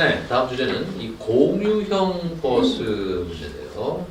네, 다음 주제는 이 공유형 버스 문제인데요.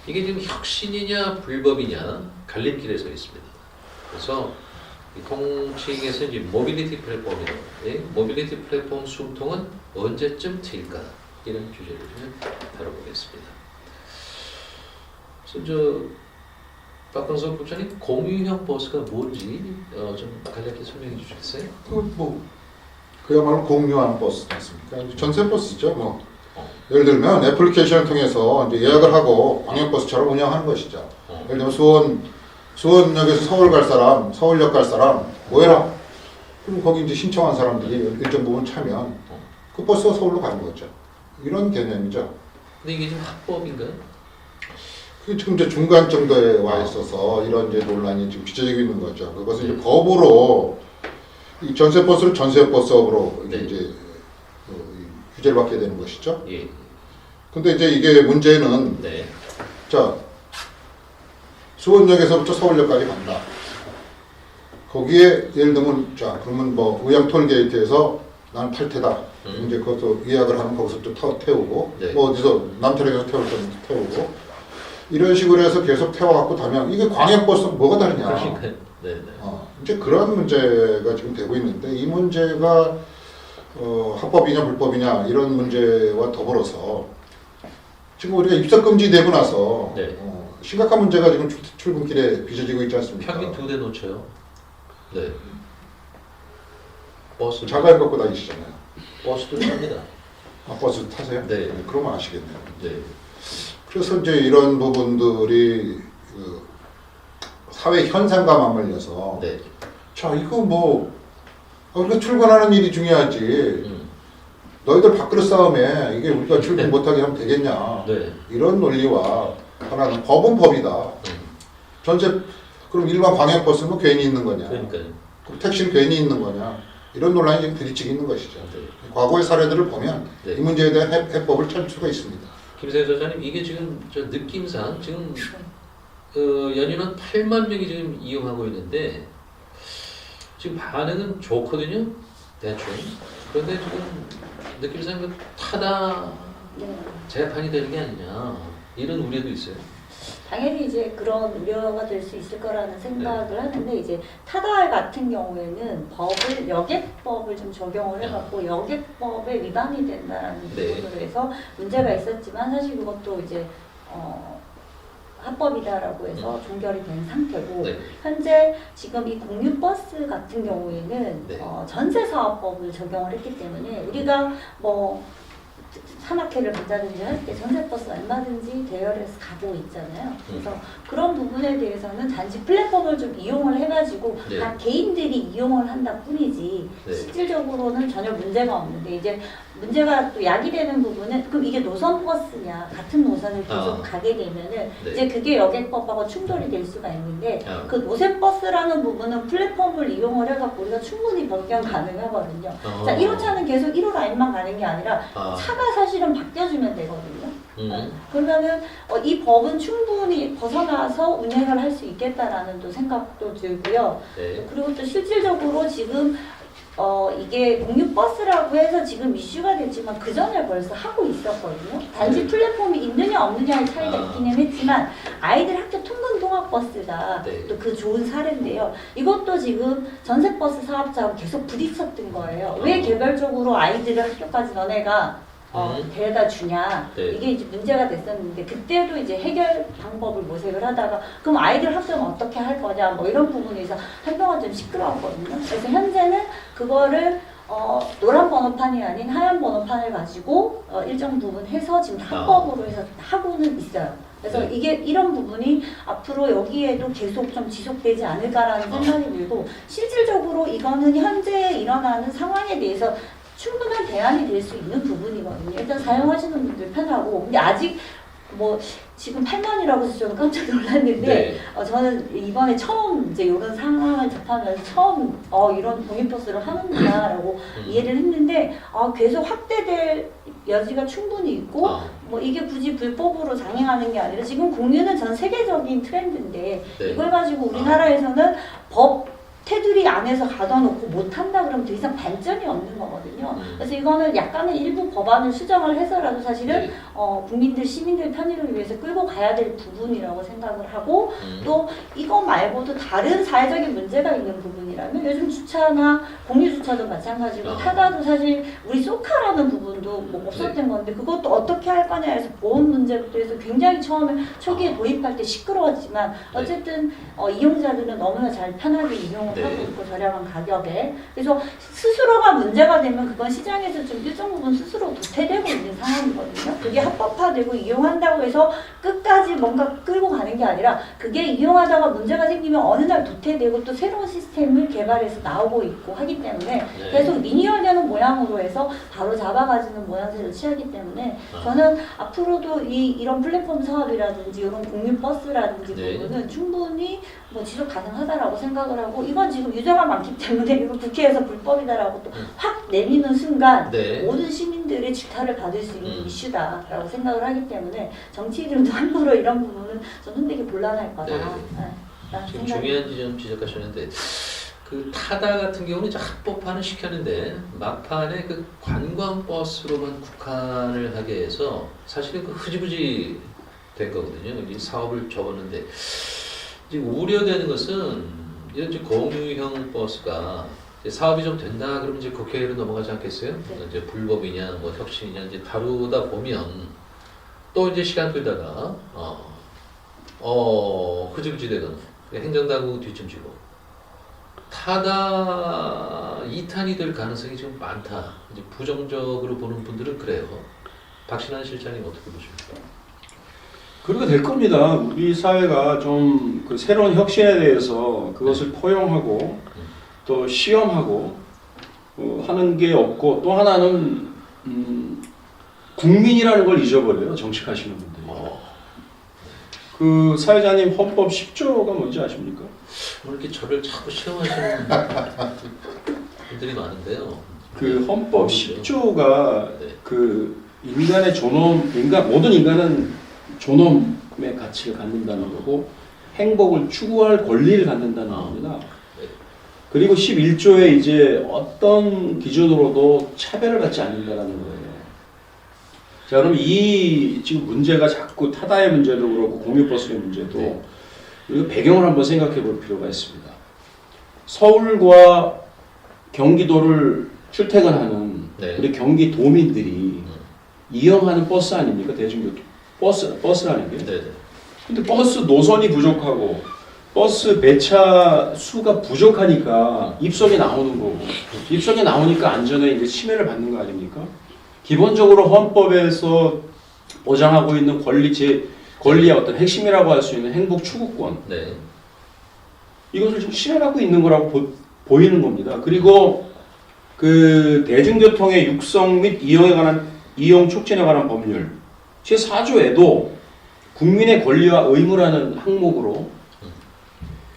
이게 지금 혁신이냐 불법이냐 갈림길에 서 있습니다. 그래서 이 통칭에서 이제 모빌리티 플랫폼이라고 모빌리티 플랫폼 숨통은 언제쯤 트일까 이런 주제를 좀 다뤄보겠습니다. 그래서 박광석 국장님 공유형 버스가 뭔지 좀 간략히 설명해 주시겠어요? 그야말로 공유한 버스 않습니까? 전세 버스죠. 예를 들면 애플리케이션을 통해서 이제 예약을 하고 광역버스처럼 운영하는 것이죠. 예를 들면 수원역에서 서울 갈 사람, 서울역 갈 사람 모여라. 그럼 거기 이제 신청한 사람들이 일정 부분 차면 그 버스가 서울로 가는 거죠. 이런 개념이죠. 근데 이게 지금 합법인가요? 그게 지금 이제 중간 정도에 와 있어서 이런 이제 논란이 지금 빚어지고 있는 거죠. 그것은 이제 법으로 이 전세 버스를 전세 버스업으로 이제 규제를 받게 되는 것이죠. 예. 근데 이제 이게 문제는 자 수원역에서부터 서울역까지 간다. 거기에 예를 들면 자 그러면 뭐 의양 톨게이트에서 나는 탈 테다. 이제 그것도 예약을 하면 거기서 또 태우고 뭐 어디서 남태령에서 태울 때는 태우고 이런 식으로 해서 계속 태워갖고 다면 이게 광역버스는 뭐가 다르냐. 그러니까요. 이제 그런 문제가 지금 되고 있는데 이 문제가 합법이냐 불법이냐 이런 문제와 더불어서 지금 우리가 입사금지 되고 나서 심각한 문제가 지금 출근길에 빚어지고 있지 않습니까? 평균 2대 놓쳐요. 네. 버스 자가용 갖고 다니시잖아요. 버스도 탑니다. 버스 타세요? 네. 그러면 아시겠네요. 네. 그래서 이제 이런 부분들이 사회 현상과 맞물려서 자 이거 뭐 우리가 출근하는 일이 중요하지 너희들 밥그릇 싸움에 이게 우리가 출근 못하게 하면 되겠냐 이런 논리와 하나는 법은 법이다. 전체 그럼 일반 광역버스는 뭐 괜히 있는 거냐 그러니까요. 그럼 택시는 괜히 있는 거냐 이런 논란이 지금 부딪히고 있는 것이죠. 과거의 사례들을 보면 이 문제에 대한 해법을 찾을 수가 있습니다. 김세현 소장님 이게 지금 저 느낌상 지금 연인원 8만 명이 지금 이용하고 있는데 지금 반응은 좋거든요. 대충. 그런데 지금 느낌상 그 타다 재판이 되는 게 아니냐 이런 우려도 있어요. 당연히 이제 그런 우려가 될 수 있을 거라는 생각을 하는데 이제 타다 같은 경우에는 여객법을 좀 적용을 해갖고 여객법에 위반이 된다는 부분으로 해서 문제가 있었지만 사실 그것도 이제 합법이다라고 해서 종결이 된 상태고 현재 지금 이 공유버스 같은 경우에는 전세사업법을 적용을 했기 때문에 우리가 뭐 산악회를 간다든지 할 때 전세버스 얼마든지 대여해서 가고 있잖아요. 그래서 그런 부분에 대해서는 단지 플랫폼을 좀 이용을 해가지고 다 개인들이 이용을 한다 뿐이지 실질적으로는 전혀 문제가 없는데 이제 문제가 또 야기되는 부분은 그럼 이게 노선버스냐 같은 노선을 계속 가게 되면은 이제 그게 여객법하고 충돌이 될 수가 있는데 그 노선버스라는 부분은 플랫폼을 이용을 해갖고 우리가 충분히 변경 가능하거든요. 자 1호차는 계속 1호 라인만 가는 게 아니라 차가 사실은 바뀌어주면 되거든요. 그러면은 이 법은 충분히 벗어나서 운행을 할 수 있겠다라는 또 생각도 들고요. 그리고 또 실질적으로 지금 이게 공유버스라고 해서 지금 이슈가 됐지만 그 전에 벌써 하고 있었거든요. 단지 플랫폼이 있느냐 없느냐의 차이가 있기는 했지만 아이들 학교 통근 통학버스가 또 그 좋은 사례인데요. 이것도 지금 전세버스 사업자하고 계속 부딪혔던 거예요. 왜 개별적으로 아이들을 학교까지 너네가 데려다 주냐 이게 이제 문제가 됐었는데 그때도 이제 해결 방법을 모색을 하다가 그럼 아이들 학교는 어떻게 할 거냐 뭐 이런 부분에서 한동안 좀 시끄러웠거든요. 그래서 현재는 그거를 노란 번호판이 아닌 하얀 번호판을 가지고 일정 부분 해서 지금 합법으로 해서 하고는 있어요. 그래서 이게 이런 부분이 앞으로 여기에도 계속 좀 지속되지 않을까라는 생각이 들고 실질적으로 이거는 현재 일어나는 상황에 대해서 충분한 대안이 될 수 있는 부분이거든요. 일단 사용하시는 분들 편하고 근데 아직 뭐 지금 8만이라고 해서 저는 깜짝 놀랐는데 저는 이번에 처음 이제 이런 상황을 접하면서 처음 이런 공유버스를 하는구나라고 이해를 했는데 계속 확대될 여지가 충분히 있고 뭐 이게 굳이 불법으로 장행하는 게 아니라 지금 공유는 전 세계적인 트렌드인데 이걸 가지고 우리나라에서는 법 테두리 안에서 가둬놓고 못한다 그러면 더 이상 발전이 없는 거거든요. 그래서 이거는 약간의 일부 법안을 수정을 해서라도 사실은 네. 국민들, 시민들 편의를 위해서 끌고 가야 될 부분이라고 생각을 하고 또 이거 말고도 다른 사회적인 문제가 있는 부분이라면 요즘 주차나 공유주차도 마찬가지고 타다도 사실 우리 쏘카라는 부분도 뭐 없었던 건데 그것도 어떻게 할 거냐에서 보험 문제부터 해서 굉장히 처음에 초기에 도입할 때 시끄러웠지만 어쨌든 이용자들은 너무나 잘 편하게 이용을 하고 있고 저렴한 가격에 그래서 스스로가 문제가 되면 그건 시장에서 좀 일정 부분 스스로 도태되고 있는 상황이거든요. 그게 합법화되고 이용한다고 해서 끝까지 뭔가 끌고 가는 게 아니라 그게 이용하다가 문제가 생기면 어느 날 도태되고 또 새로운 시스템을 개발해서 나오고 있고 하기 때문에 계속 리니어되는 모양으로 해서 바로 잡아가지는 모양새를 취하기 때문에 저는 앞으로도 이런 플랫폼 사업이라든지 이런 공유 버스라든지 부분은 충분히 뭐 지속 가능하다라고 생각을 하고 이건 지금 유죄가 많기 때문에 이거 국회에서 불법이다라고 또 확 내미는 순간 모든 시민들의 질타를 받을 수 있는 이슈다라고 생각을 하기 때문에 정치인들도 함부로 이런 부분은 좀 흔들기 곤란할 거다. 지금 중요한 지점 지적하셨는데 그 타다 같은 경우는 이제 합법화는 시켰는데 막판에 그 관광버스로만 국한을 하게 해서 사실은 그 흐지부지 된 거거든요. 이 사업을 접었는데 지금 우려되는 것은 이런 이제 공유형 버스가 이제 사업이 좀 된다 그러면 이제 국회로 넘어가지 않겠어요? 이제 불법이냐 뭐 혁신이냐 이제 다루다 보면 또 이제 시간 끌다가 흐지부지 되거나 행정당국 뒤춤지고 타다 2탄이 될 가능성이 지금 많다. 이제 부정적으로 보는 분들은 그래요. 박신환 실장님 어떻게 보십니까? 그렇게 될 겁니다. 우리 사회가 좀 그 새로운 혁신에 대해서 그것을 포용하고 또 시험하고 하는 게 없고 또 하나는 국민이라는 걸 잊어버려요. 정치하시는 분들이. 그 사회자님 헌법 10조가 뭔지 아십니까? 오늘 이렇게 저를 자꾸 시험하시는 분들이 많은데요. 그 헌법 10조가 그 인간의 존엄, 모든 인간은 존엄의 가치를 갖는다는 거고 행복을 추구할 권리를 갖는다는 겁니다. 그리고 11조에 이제 어떤 기준으로도 차별을 받지 않는다는 거예요. 자, 그럼 이 지금 문제가 자꾸 타다의 문제도 그렇고 공유버스의 문제도 우리가 배경을 한번 생각해 볼 필요가 있습니다. 서울과 경기도를 출퇴근하는 우리 경기도민들이 이용하는 버스 아닙니까? 대중교통 버스라는 게. 근데 버스 노선이 부족하고 버스 배차 수가 부족하니까 입성이 나오는 거고 입성이 나오니까 안전에 이제 침해를 받는 거 아닙니까? 기본적으로 헌법에서 보장하고 있는 권리의 어떤 핵심이라고 할 수 있는 행복 추구권 이것을 지금 실현하고 있는 거라고 보이는 겁니다. 그리고 그 대중교통의 육성 및 이용 촉진에 관한 법률 제4조에도 국민의 권리와 의무라는 항목으로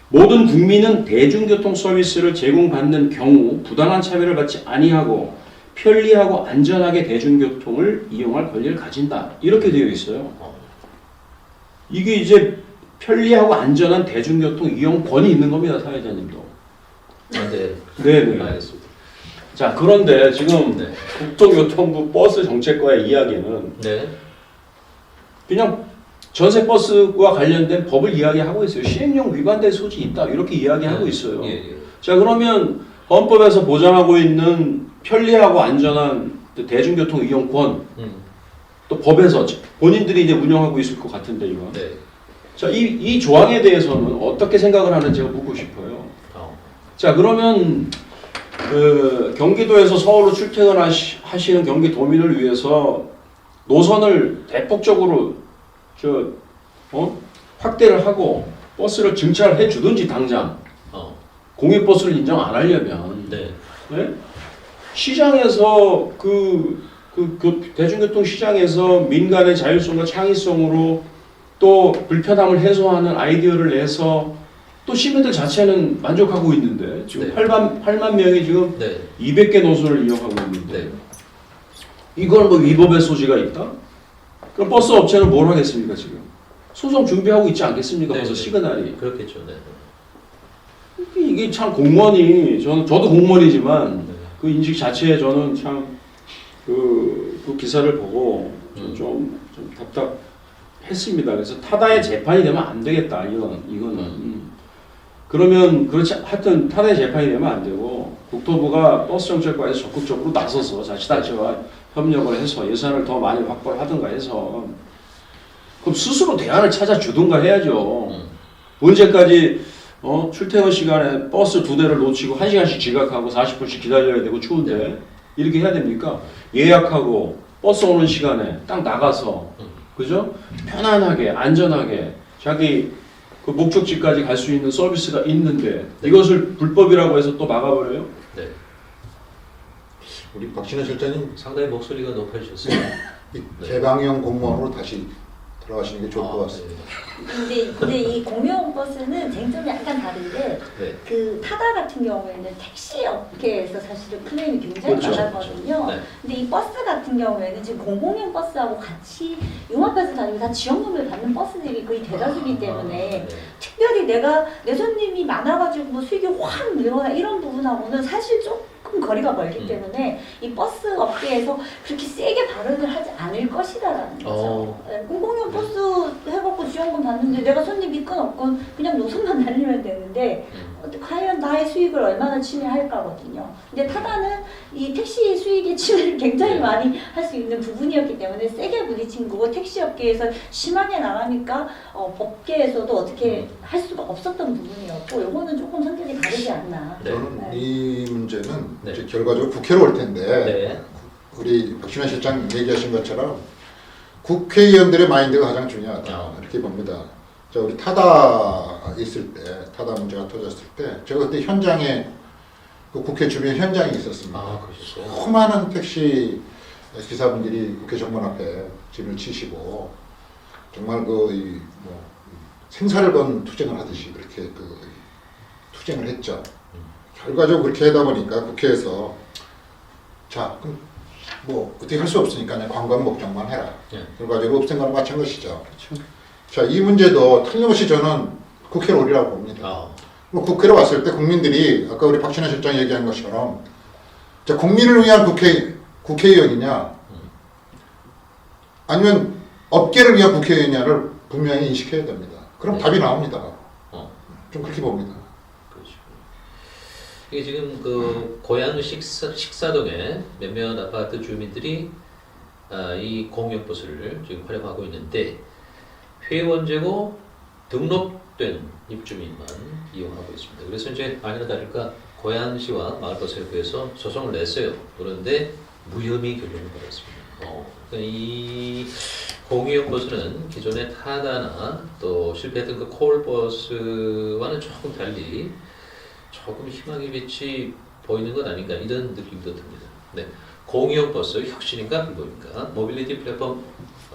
모든 국민은 대중교통 서비스를 제공받는 경우 부당한 차별을 받지 아니하고 편리하고 안전하게 대중교통을 이용할 권리를 가진다. 이렇게 되어 있어요. 이게 이제 편리하고 안전한 대중교통 이용권이 있는 겁니다. 사회자님도. 네네. 알겠습니다. 자, 그런데 지금 국토교통부 버스 정책과의 이야기는 그냥 전세버스와 관련된 법을 이야기하고 있어요. 시행령 위반될 소지 있다. 이렇게 이야기하고 있어요. 자, 그러면 헌법에서 보장하고 있는 편리하고 안전한 대중교통 이용권 또 법에서 본인들이 이제 운영하고 있을 것 같은데 이거. 자, 이 조항에 대해서는 어떻게 생각을 하는지가 묻고 싶어요. 자, 그러면 그 경기도에서 서울로 출퇴근하시는 경기도민을 위해서 노선을 대폭적으로 확대를 하고 버스를 증차해 주든지 당장 공유버스를 인정 안 하려면 시장에서 그 대중교통 시장에서 민간의 자율성과 창의성으로 또 불편함을 해소하는 아이디어를 내서 또 시민들 자체는 만족하고 있는데 지금 8만 명이 지금 200개 노선을 이용하고 있는데 이걸 뭐 위법의 소지가 있다? 그럼 버스 업체는 뭘 하겠습니까 지금? 소송 준비하고 있지 않겠습니까? 벌써 시그널이. 그렇겠죠. 이게 참 공무원이 저도 공무원이지만 그 인식 자체에 저는 참 그 기사를 보고 좀 답답했습니다. 그래서 타다의 재판이 되면 안 되겠다. 이거는 그러면 그렇지 하여튼 타다의 재판이 되면 안 되고 국토부가 버스 정책과에서 적극적으로 나서서 자치단체와 협력을 해서 예산을 더 많이 확보를 하든가 해서 그럼 스스로 대안을 찾아주든가 해야죠. 언제까지 출퇴근 시간에 버스 2대를 놓치고 1시간씩 지각하고 40분씩 기다려야 되고 추운데 이렇게 해야 됩니까? 예약하고 버스 오는 시간에 딱 나가서 그죠? 편안하게 안전하게 자기 그 목적지까지 갈 수 있는 서비스가 있는데 이것을 불법이라고 해서 또 막아버려요? 네. 우리 박신혜 실장님 상당히 목소리가 높아지셨어요. 이 개방형 공무원으로 다시 들어가시는 게 좋을 것 같습니다. 근데 이 공유형 버스는 쟁점이 약간 다른데 네. 그 타다 같은 경우에는 택시 업계에서 사실은 클레임이 굉장히 그렇죠. 많았거든요. 네. 근데 이 버스 같은 경우에는 지금 공공형 버스하고 같이 융합해서 다니고 다 지원금을 받는 버스들이 거의 대다수이기 때문에 네. 특별히 내 손님이 많아가지고 뭐 수익이 확 늘어나 이런 부분하고는 사실 조금 거리가 멀기 때문에 이 버스 업계에서 그렇게 세게 발언을 하지 않을 것이다라는 거죠. 네, 공공형 버스 해갖고 지원금 받는데 내가 손님 있건 없건 그냥 노선만 달리면 되는데 과연 나의 수익을 얼마나 침해할까거든요. 근데 타다는 이 택시 수익의 침해를 굉장히 많이 할 수 있는 부분이었기 때문에 세게 부딪힌 거고 택시 업계에서 심하게 나가니까 법계에서도 어떻게 할 수가 없었던 부분이었고 요거는 조금 성격이 다르지 않나. 네. 저는 이 문제는 네. 이제 결과적으로 국회로 올 텐데 네. 우리 박신혜 실장 얘기하신 것처럼 국회의원들의 마인드가 가장 중요하다 이렇게 봅니다. 자, 우리 타다 있을 때 타다 문제가 터졌을 때 제가 그때 현장에 그 국회 주변 현장에 있었습니다. 아, 그러셨어요? 수많은 택시 기사분들이 국회 정문 앞에 짐을 치시고 정말 생사를 건 투쟁을 하듯이 그렇게 투쟁을 했죠. 결과적으로 그렇게 하다 보니까 국회에서 자 그럼 뭐 어떻게 할 수 없으니까 그냥 관광 목적만 해라. 결과적으로 없앤 거랑 마찬 것이죠. 그렇죠. 자, 이 문제도 틀림없이 저는 국회로 오리라고 봅니다. 뭐 국회로 왔을 때 국민들이 아까 우리 박신혜 실장이 얘기한 것처럼 자, 국민을 위한 국회의원이냐 아니면 업계를 위한 국회의원이냐를 분명히 인식해야 됩니다. 그럼 네. 답이 나옵니다. 좀 그렇게 봅니다. 그렇죠. 이게 지금 그 고양 식사동에 몇몇 아파트 주민들이 이 공영 버스를 지금 활용하고 있는데 회원제고 등록된 입주민만 이용하고 있습니다. 그래서 이제 아니나 다를까 고양시와 마을버스협회에서 소송을 냈어요. 그런데 무혐의 결론을 받았습니다. 그러니까 이 공유형 버스는 기존의 타다나 또 실패했던 그 콜버스와는 조금 달리 조금 희망의 빛이 보이는 것 아닌가 이런 느낌도 듭니다. 네, 공유형 버스 혁신인가 불법인가 모빌리티 플랫폼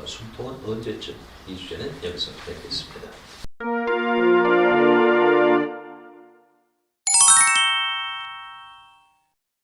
숨통은 언제쯤 이 주제는 여기서 뵙겠습니다.